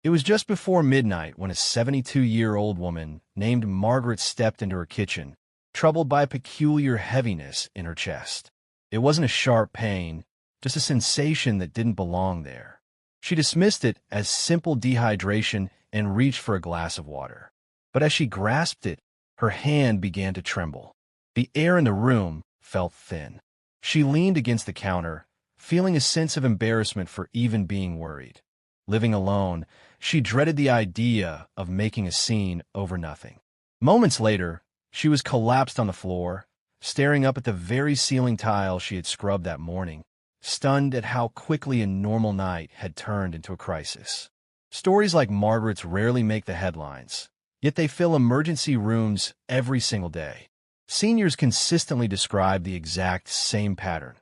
It was just before midnight when a 72-year-old woman named Margaret stepped into her kitchen, troubled by a peculiar heaviness in her chest. It wasn't a sharp pain, just a sensation that didn't belong there. She dismissed it as simple dehydration and reached for a glass of water. But as she grasped it, her hand began to tremble. The air in the room felt thin. She leaned against the counter, feeling a sense of embarrassment for even being worried. Living alone, she dreaded the idea of making a scene over nothing. Moments later, she was collapsed on the floor, staring up at the very ceiling tile she had scrubbed that morning, stunned at how quickly a normal night had turned into a crisis. Stories like Margaret's rarely make the headlines, yet they fill emergency rooms every single day. Seniors consistently describe the exact same pattern: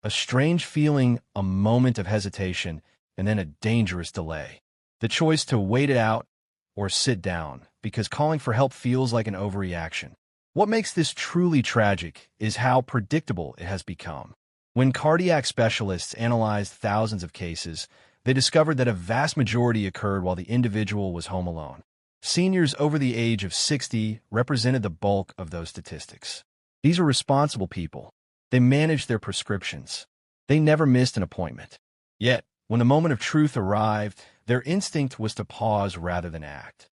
a strange feeling, a moment of hesitation, and then a dangerous delay. The choice to wait it out or sit down, because calling for help feels like an overreaction. What makes this truly tragic is how predictable it has become. When cardiac specialists analyzed thousands of cases, they discovered that a vast majority occurred while the individual was home alone. Seniors over the age of 60 represented the bulk of those statistics. These are responsible people. They managed their prescriptions. They never missed an appointment. Yet, when the moment of truth arrived, their instinct was to pause rather than act.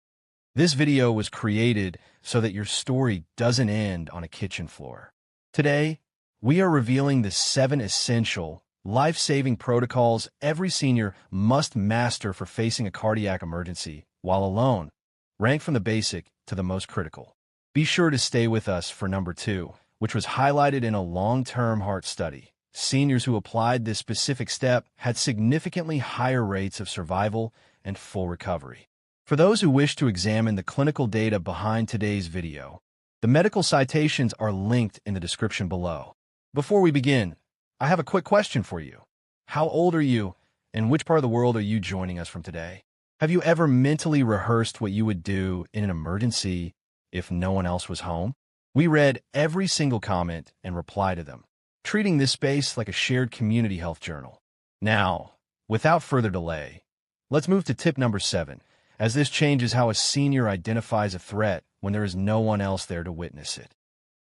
This video was created so that your story doesn't end on a kitchen floor. Today, we are revealing the 7 essential, life-saving protocols every senior must master for facing a cardiac emergency while alone, ranked from the basic to the most critical. Be sure to stay with us for number 2, which was highlighted in a long-term heart study. Seniors who applied this specific step had significantly higher rates of survival and full recovery. For those who wish to examine the clinical data behind today's video, the medical citations are linked in the description below. Before we begin, I have a quick question for you. How old are you, and which part of the world are you joining us from today? Have you ever mentally rehearsed what you would do in an emergency if no one else was home? We read every single comment and replied to them, treating this space like a shared community health journal. Now, without further delay, let's move to tip number 7, as this changes how a senior identifies a threat when there is no one else there to witness it.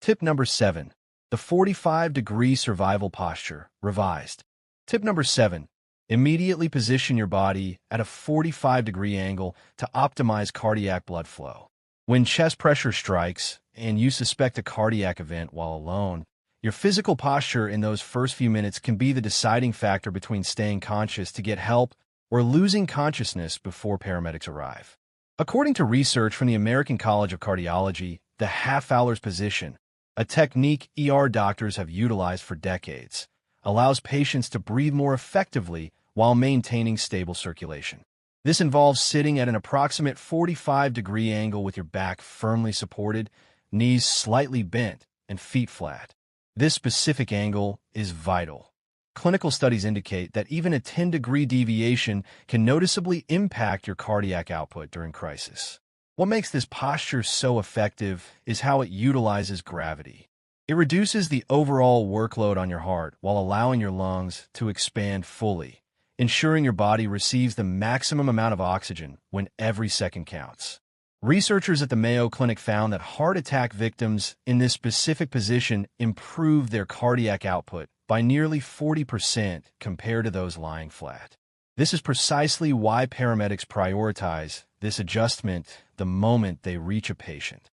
Tip number 7, the 45-degree survival posture, revised. Tip number 7, immediately position your body at a 45-degree angle to optimize cardiac blood flow. When chest pressure strikes and you suspect a cardiac event while alone, your physical posture in those first few minutes can be the deciding factor between staying conscious to get help or losing consciousness before paramedics arrive. According to research from the American College of Cardiology, the half Fowler's position, a technique ER doctors have utilized for decades, allows patients to breathe more effectively while maintaining stable circulation. This involves sitting at an approximate 45-degree angle with your back firmly supported, knees slightly bent, and feet flat. This specific angle is vital. Clinical studies indicate that even a 10-degree deviation can noticeably impact your cardiac output during crisis. What makes this posture so effective is how it utilizes gravity. It reduces the overall workload on your heart while allowing your lungs to expand fully, ensuring your body receives the maximum amount of oxygen when every second counts. Researchers at the Mayo Clinic found that heart attack victims in this specific position improved their cardiac output by nearly 40% compared to those lying flat. This is precisely why paramedics prioritize this adjustment the moment they reach a patient.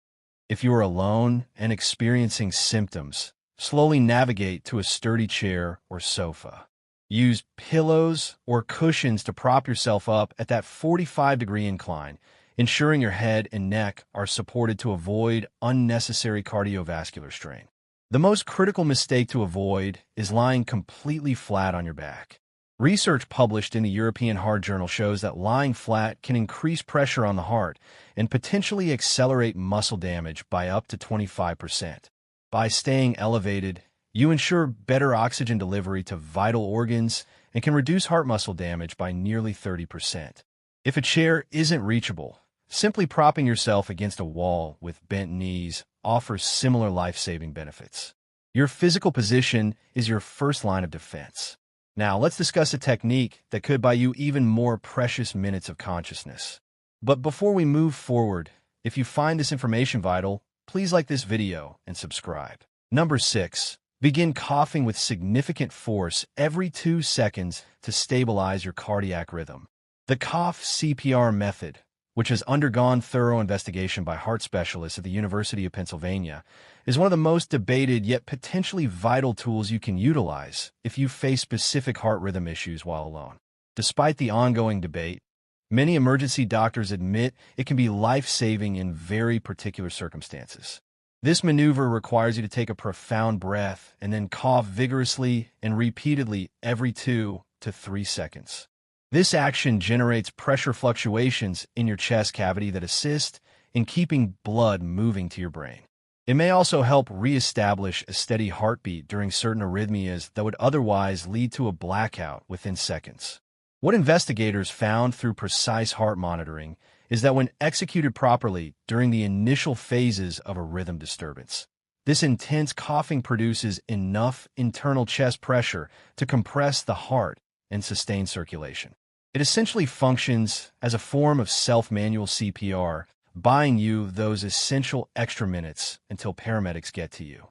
If you are alone and experiencing symptoms, slowly navigate to a sturdy chair or sofa. Use pillows or cushions to prop yourself up at that 45-degree incline, ensuring your head and neck are supported to avoid unnecessary cardiovascular strain. The most critical mistake to avoid is lying completely flat on your back. Research published in the European Heart Journal shows that lying flat can increase pressure on the heart and potentially accelerate muscle damage by up to 25%. By staying elevated, you ensure better oxygen delivery to vital organs and can reduce heart muscle damage by nearly 30%. If a chair isn't reachable, simply propping yourself against a wall with bent knees offers similar life-saving benefits. Your physical position is your first line of defense. Now, let's discuss a technique that could buy you even more precious minutes of consciousness. But before we move forward, if you find this information vital, please like this video and subscribe. Number 6. Begin coughing with significant force every 2 seconds to stabilize your cardiac rhythm. The cough CPR method, which has undergone thorough investigation by heart specialists at the University of Pennsylvania, is one of the most debated yet potentially vital tools you can utilize if you face specific heart rhythm issues while alone. Despite the ongoing debate, many emergency doctors admit it can be life-saving in very particular circumstances. This maneuver requires you to take a profound breath and then cough vigorously and repeatedly every 2 to 3 seconds. This action generates pressure fluctuations in your chest cavity that assist in keeping blood moving to your brain. It may also help reestablish a steady heartbeat during certain arrhythmias that would otherwise lead to a blackout within seconds. What investigators found through precise heart monitoring is that when executed properly during the initial phases of a rhythm disturbance, this intense coughing produces enough internal chest pressure to compress the heart and sustain circulation. It essentially functions as a form of self-manual CPR, buying you those essential extra minutes until paramedics get to you.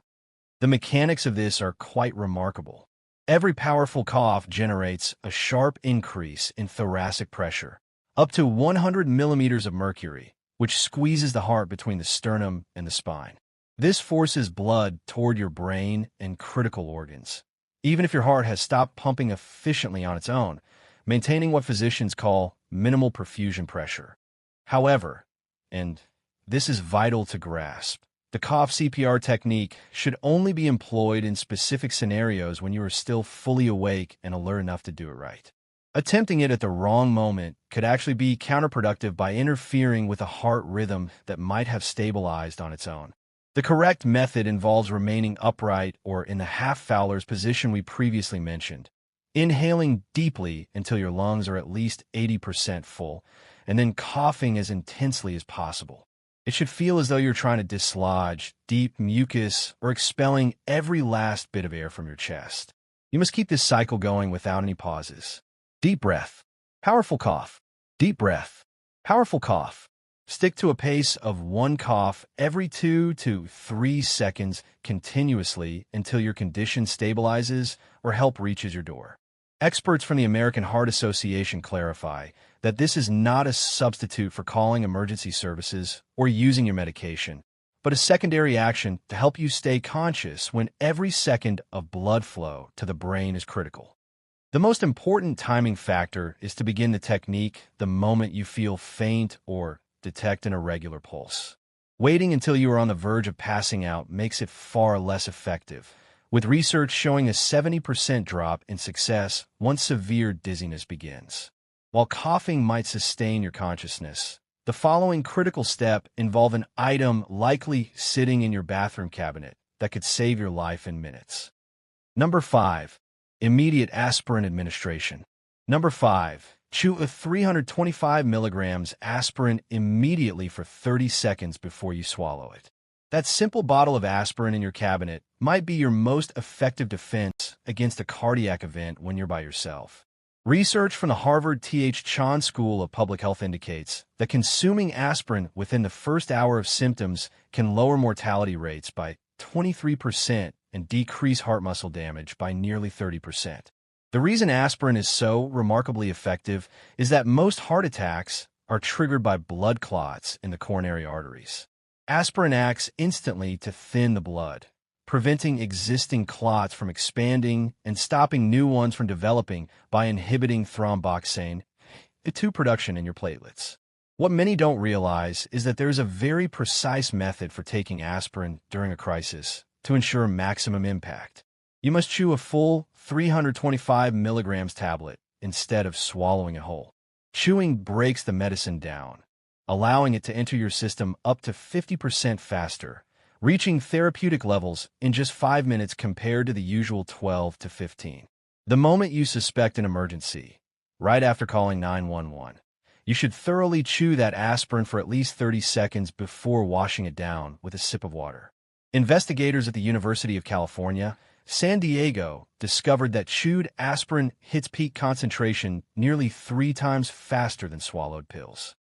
The mechanics of this are quite remarkable. Every powerful cough generates a sharp increase in thoracic pressure, up to 100 millimeters of mercury, which squeezes the heart between the sternum and the spine. This forces blood toward your brain and critical organs. Even if your heart has stopped pumping efficiently on its own, maintaining what physicians call minimal perfusion pressure. However, and this is vital to grasp, the cough CPR technique should only be employed in specific scenarios when you are still fully awake and alert enough to do it right. Attempting it at the wrong moment could actually be counterproductive by interfering with a heart rhythm that might have stabilized on its own. The correct method involves remaining upright or in the half Fowler's position we previously mentioned, inhaling deeply until your lungs are at least 80% full, and then coughing as intensely as possible. It should feel as though you're trying to dislodge deep mucus or expelling every last bit of air from your chest. You must keep this cycle going without any pauses. Deep breath. Powerful cough. Deep breath. Powerful cough. Stick to a pace of 1 cough every 2 to 3 seconds continuously until your condition stabilizes or help reaches your door. Experts from the American Heart Association clarify that this is not a substitute for calling emergency services or using your medication, but a secondary action to help you stay conscious when every second of blood flow to the brain is critical. The most important timing factor is to begin the technique the moment you feel faint or detect an irregular pulse. Waiting until you are on the verge of passing out makes it far less effective, with research showing a 70% drop in success once severe dizziness begins. While coughing might sustain your consciousness, the following critical step involve an item likely sitting in your bathroom cabinet that could save your life in minutes. Number 5. Immediate aspirin administration. Number 5. Chew a 325 milligrams aspirin immediately for 30 seconds before you swallow it. That simple bottle of aspirin in your cabinet might be your most effective defense against a cardiac event when you're by yourself. Research from the Harvard T.H. Chan School of Public Health indicates that consuming aspirin within the first hour of symptoms can lower mortality rates by 23% and decrease heart muscle damage by nearly 30%. The reason aspirin is so remarkably effective is that most heart attacks are triggered by blood clots in the coronary arteries. Aspirin acts instantly to thin the blood, preventing existing clots from expanding and stopping new ones from developing by inhibiting thromboxane, A2 production in your platelets. What many don't realize is that there is a very precise method for taking aspirin during a crisis to ensure maximum impact. You must chew a full 325 milligrams tablet instead of swallowing it whole. Chewing breaks the medicine down, allowing it to enter your system up to 50% faster, reaching therapeutic levels in just 5 minutes compared to the usual 12 to 15. The moment you suspect an emergency, right after calling 911, you should thoroughly chew that aspirin for at least 30 seconds before washing it down with a sip of water. Investigators at the University of California San Diego discovered that chewed aspirin hits peak concentration nearly 3 times faster than swallowed pills.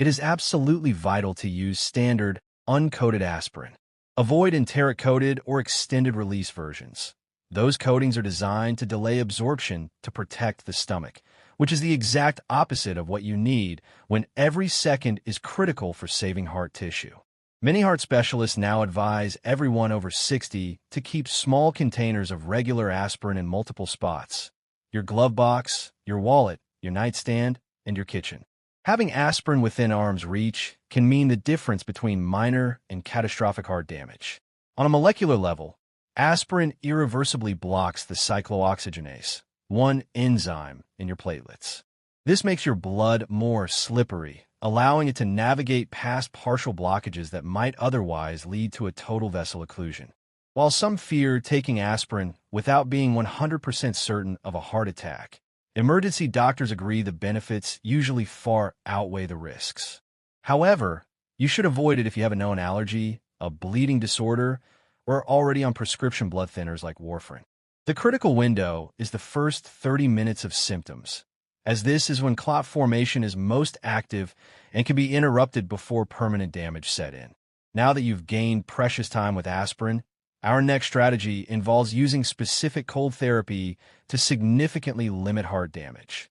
It is absolutely vital to use standard, uncoated aspirin. Avoid enteric-coated or extended-release versions. Those coatings are designed to delay absorption to protect the stomach, which is the exact opposite of what you need when every second is critical for saving heart tissue. Many heart specialists now advise everyone over 60 to keep small containers of regular aspirin in multiple spots: your glove box, your wallet, your nightstand, and your kitchen. Having aspirin within arm's reach can mean the difference between minor and catastrophic heart damage. On a molecular level, aspirin irreversibly blocks the cyclooxygenase, one enzyme in your platelets. This makes your blood more slippery, allowing it to navigate past partial blockages that might otherwise lead to a total vessel occlusion. While some fear taking aspirin without being 100% certain of a heart attack, emergency doctors agree the benefits usually far outweigh the risks. However, you should avoid it if you have a known allergy, a bleeding disorder, or are already on prescription blood thinners like warfarin. The critical window is the first 30 minutes of symptoms, as this is when clot formation is most active and can be interrupted before permanent damage set in. Now that you've gained precious time with aspirin, our next strategy involves using specific cold therapy to significantly limit heart damage.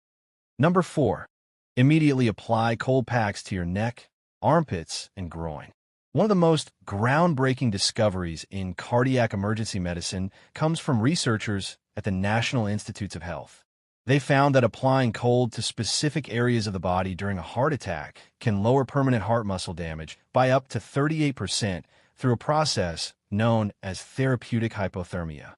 Number 4. Immediately apply cold packs to your neck, armpits, and groin. One of the most groundbreaking discoveries in cardiac emergency medicine comes from researchers at the National Institutes of Health. They found that applying cold to specific areas of the body during a heart attack can lower permanent heart muscle damage by up to 38% through a process known as therapeutic hypothermia.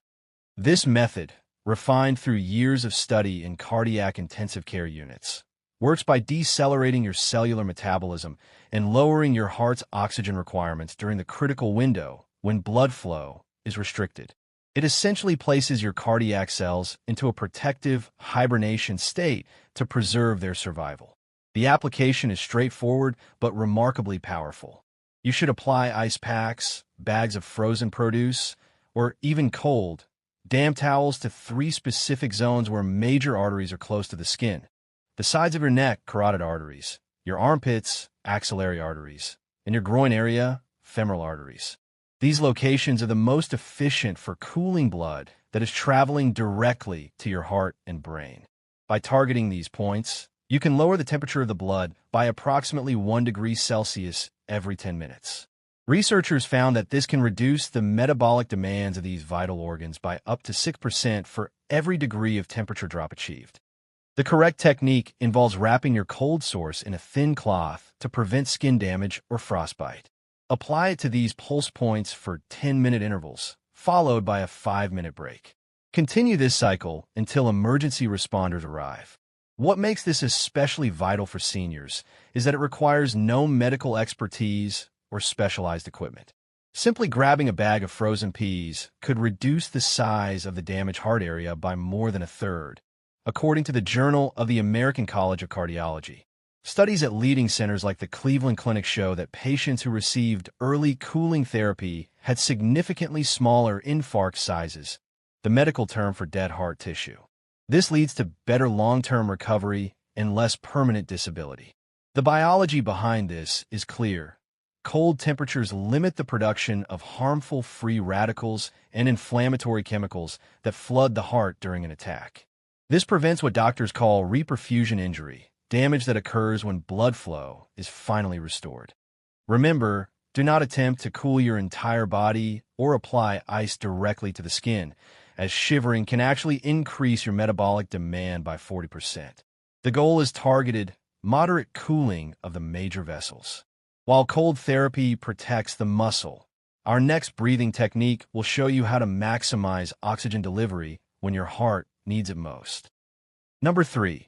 This method, refined through years of study in cardiac intensive care units, works by decelerating your cellular metabolism and lowering your heart's oxygen requirements during the critical window when blood flow is restricted. It essentially places your cardiac cells into a protective hibernation state to preserve their survival. The application is straightforward but remarkably powerful. You should apply ice packs, bags of frozen produce, or even cold, damp towels to 3 specific zones where major arteries are close to the skin: the sides of your neck, carotid arteries; your armpits, axillary arteries; and your groin area, femoral arteries. These locations are the most efficient for cooling blood that is traveling directly to your heart and brain. By targeting these points, you can lower the temperature of the blood by approximately 1 degree Celsius every 10 minutes. Researchers found that this can reduce the metabolic demands of these vital organs by up to 6% for every degree of temperature drop achieved. The correct technique involves wrapping your cold source in a thin cloth to prevent skin damage or frostbite. Apply it to these pulse points for 10-minute intervals, followed by a 5-minute break. Continue this cycle until emergency responders arrive. What makes this especially vital for seniors is that it requires no medical expertise or specialized equipment. Simply grabbing a bag of frozen peas could reduce the size of the damaged heart area by more than a third, according to the Journal of the American College of Cardiology. Studies at leading centers like the Cleveland Clinic show that patients who received early cooling therapy had significantly smaller infarct sizes, the medical term for dead heart tissue. This leads to better long-term recovery and less permanent disability. The biology behind this is clear. Cold temperatures limit the production of harmful free radicals and inflammatory chemicals that flood the heart during an attack. This prevents what doctors call reperfusion injury, damage that occurs when blood flow is finally restored. Remember, do not attempt to cool your entire body or apply ice directly to the skin, as shivering can actually increase your metabolic demand by 40%. The goal is targeted, moderate cooling of the major vessels. While cold therapy protects the muscle, our next breathing technique will show you how to maximize oxygen delivery when your heart needs it most. Number 3.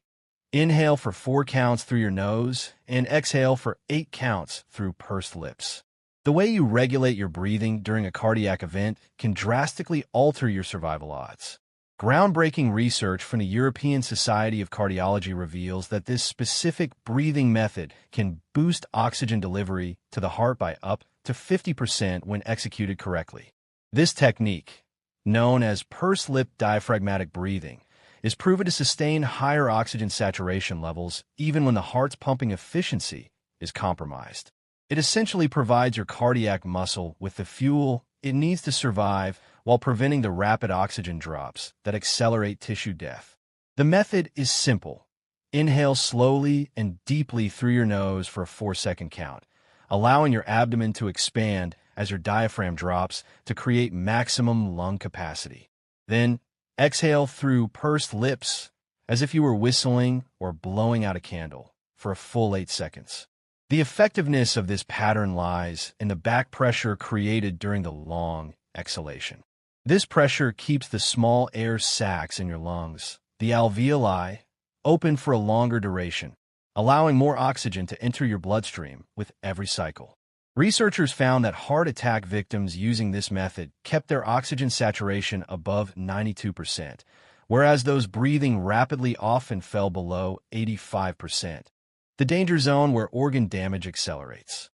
Inhale for 4 counts through your nose and exhale for 8 counts through pursed lips. The way you regulate your breathing during a cardiac event can drastically alter your survival odds. Groundbreaking research from the European Society of Cardiology reveals that this specific breathing method can boost oxygen delivery to the heart by up to 50% when executed correctly. This technique, known as pursed lip diaphragmatic breathing, is proven to sustain higher oxygen saturation levels even when the heart's pumping efficiency is compromised. It essentially provides your cardiac muscle with the fuel it needs to survive while preventing the rapid oxygen drops that accelerate tissue death. The method is simple. Inhale slowly and deeply through your nose for a 4-second count, allowing your abdomen to expand as your diaphragm drops to create maximum lung capacity. Then, exhale through pursed lips as if you were whistling or blowing out a candle for a full 8 seconds. The effectiveness of this pattern lies in the back pressure created during the long exhalation. This pressure keeps the small air sacs in your lungs, the alveoli, open for a longer duration, allowing more oxygen to enter your bloodstream with every cycle. Researchers found that heart attack victims using this method kept their oxygen saturation above 92%, whereas those breathing rapidly often fell below 85%, the danger zone where organ damage accelerates.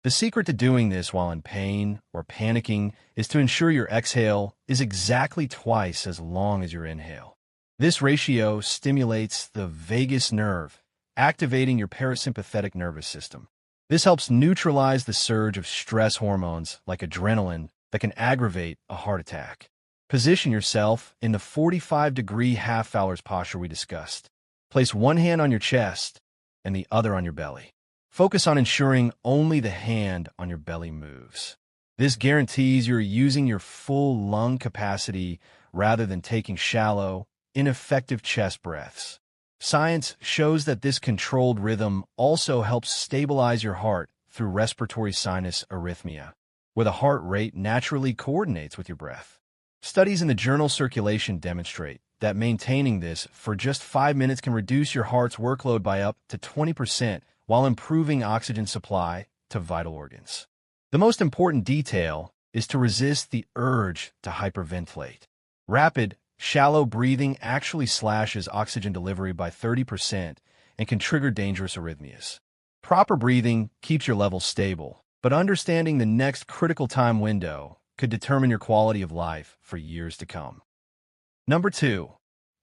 The secret to doing this while in pain or panicking is to ensure your exhale is exactly twice as long as your inhale. This ratio stimulates the vagus nerve, activating your parasympathetic nervous system. This helps neutralize the surge of stress hormones like adrenaline that can aggravate a heart attack. Position yourself in the 45-degree half-Fowler's posture we discussed. Place one hand on your chest and the other on your belly. Focus on ensuring only the hand on your belly moves. This guarantees you're using your full lung capacity rather than taking shallow, ineffective chest breaths. Science shows that this controlled rhythm also helps stabilize your heart through respiratory sinus arrhythmia, where the heart rate naturally coordinates with your breath. Studies in the journal Circulation demonstrate that maintaining this for just 5 minutes can reduce your heart's workload by up to 20% while improving oxygen supply to vital organs. The most important detail is to resist the urge to hyperventilate. Rapid, shallow breathing actually slashes oxygen delivery by 30% and can trigger dangerous arrhythmias. Proper breathing keeps your levels stable, but understanding the next critical time window could determine your quality of life for years to come. Number 2.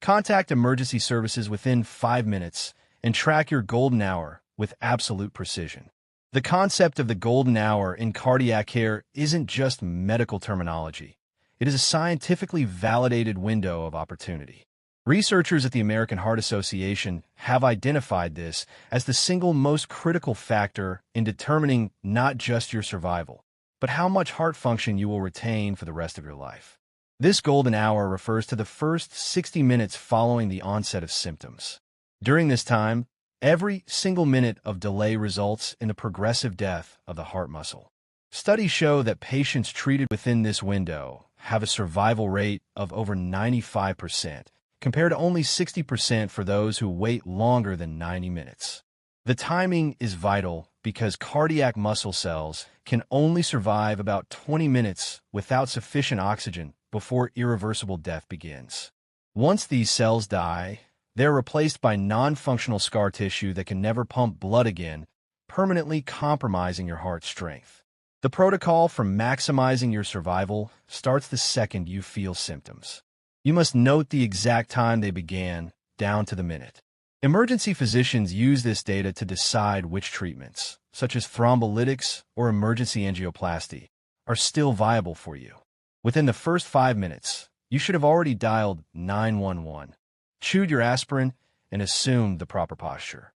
Contact emergency services within 5 minutes and track your golden hour with absolute precision. The concept of the golden hour in cardiac care isn't just medical terminology. It is a scientifically validated window of opportunity. Researchers at the American Heart Association have identified this as the single most critical factor in determining not just your survival, but how much heart function you will retain for the rest of your life. This golden hour refers to the first 60 minutes following the onset of symptoms. During this time, every single minute of delay results in the progressive death of the heart muscle. Studies show that patients treated within this window have a survival rate of over 95%, compared to only 60% for those who wait longer than 90 minutes. The timing is vital because cardiac muscle cells can only survive about 20 minutes without sufficient oxygen before irreversible death begins. Once these cells die, they're replaced by non-functional scar tissue that can never pump blood again, permanently compromising your heart's strength. The protocol for maximizing your survival starts the second you feel symptoms. You must note the exact time they began, down to the minute. Emergency physicians use this data to decide which treatments, such as thrombolytics or emergency angioplasty, are still viable for you. Within the first 5 minutes, you should have already dialed 911, chewed your aspirin, and assumed the proper posture.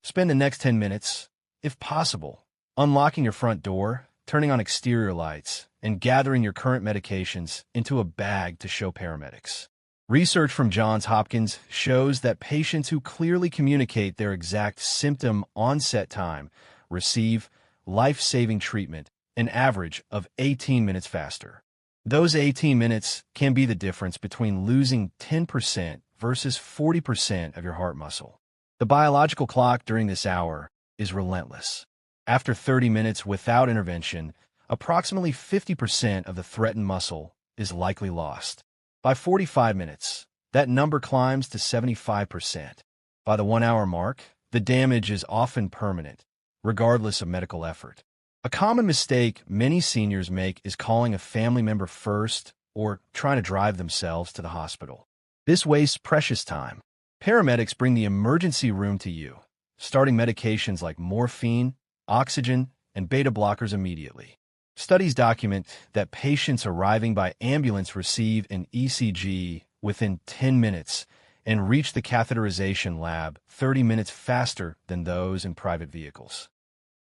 Spend the next 10 minutes, if possible, unlocking your front door, turning on exterior lights, and gathering your current medications into a bag to show paramedics. Research from Johns Hopkins shows that patients who clearly communicate their exact symptom onset time receive life-saving treatment an average of 18 minutes faster. Those 18 minutes can be the difference between losing 10% versus 40% of your heart muscle. The biological clock during this hour is relentless. After 30 minutes without intervention, approximately 50% of the threatened muscle is likely lost. By 45 minutes, that number climbs to 75%. By the 1-hour mark, the damage is often permanent, regardless of medical effort. A common mistake many seniors make is calling a family member first or trying to drive themselves to the hospital. This wastes precious time. Paramedics bring the emergency room to you, starting medications like morphine, oxygen, and beta blockers immediately. Studies document that patients arriving by ambulance receive an ECG within 10 minutes and reach the catheterization lab 30 minutes faster than those in private vehicles.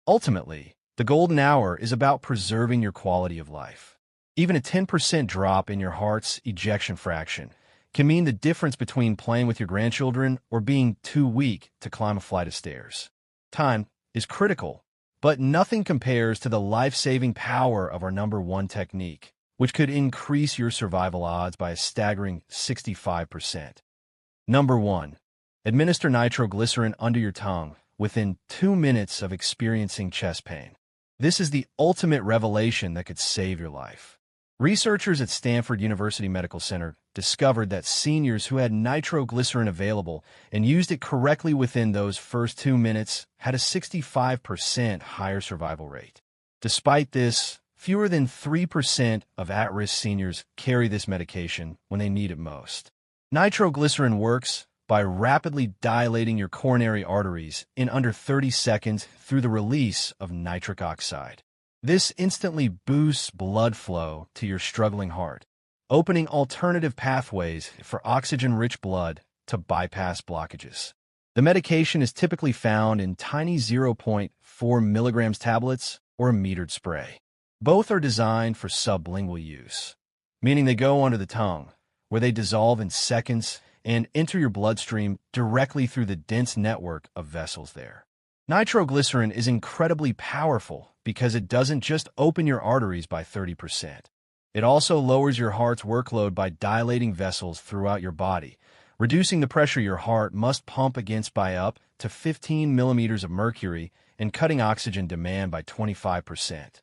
Ultimately, the golden hour is about preserving your quality of life. Even a 10% drop in your heart's ejection fraction can mean the difference between playing with your grandchildren or being too weak to climb a flight of stairs. Time is critical, but nothing compares to the life-saving power of our #1 technique, which could increase your survival odds by a staggering 65%. Number 1. Administer nitroglycerin under your tongue within 2 minutes of experiencing chest pain. This is the ultimate revelation that could save your life. Researchers at Stanford University Medical Center discovered that seniors who had nitroglycerin available and used it correctly within those first 2 minutes had a 65% higher survival rate. Despite this, fewer than 3% of at-risk seniors carry this medication when they need it most. Nitroglycerin works by rapidly dilating your coronary arteries in under 30 seconds through the release of nitric oxide. This instantly boosts blood flow to your struggling heart, opening alternative pathways for oxygen-rich blood to bypass blockages. The medication is typically found in tiny 0.4 milligrams tablets or a metered spray. Both are designed for sublingual use, meaning they go under the tongue, where they dissolve in seconds and enter your bloodstream directly through the dense network of vessels there. Nitroglycerin is incredibly powerful because it doesn't just open your arteries by 30%. It also lowers your heart's workload by dilating vessels throughout your body, reducing the pressure your heart must pump against by up to 15 millimeters of mercury and cutting oxygen demand by 25%.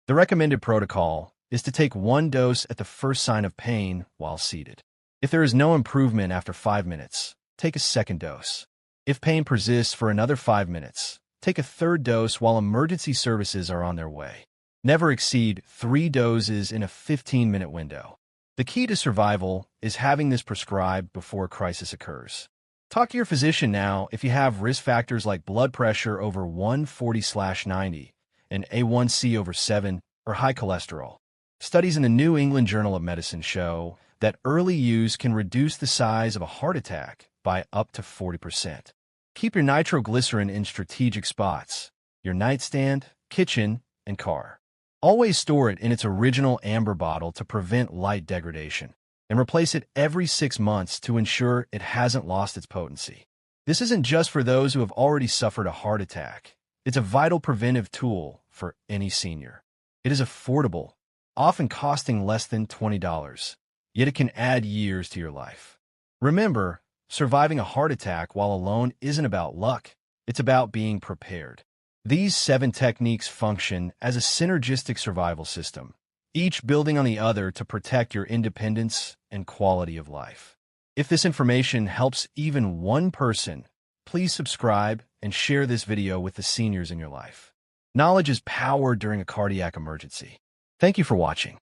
The recommended protocol is to take 1 dose at the first sign of pain while seated. If there is no improvement after 5 minutes, take a second dose. If pain persists for another 5 minutes, take a third dose while emergency services are on their way. Never exceed 3 doses in a 15-minute window. The key to survival is having this prescribed before a crisis occurs. Talk to your physician now if you have risk factors like blood pressure over 140/90, and A1C over 7, or high cholesterol. Studies in the New England Journal of Medicine show that early use can reduce the size of a heart attack by up to 40%. Keep your nitroglycerin in strategic spots: your nightstand, kitchen, and car. Always store it in its original amber bottle to prevent light degradation, and replace it every 6 months to ensure it hasn't lost its potency. This isn't just for those who have already suffered a heart attack. It's a vital preventive tool for any senior. It is affordable, often costing less than $20, yet it can add years to your life. Remember, surviving a heart attack while alone isn't about luck. It's about being prepared. These 7 techniques function as a synergistic survival system, each building on the other to protect your independence and quality of life. If this information helps even one person, please subscribe and share this video with the seniors in your life. Knowledge is power during a cardiac emergency. Thank you for watching.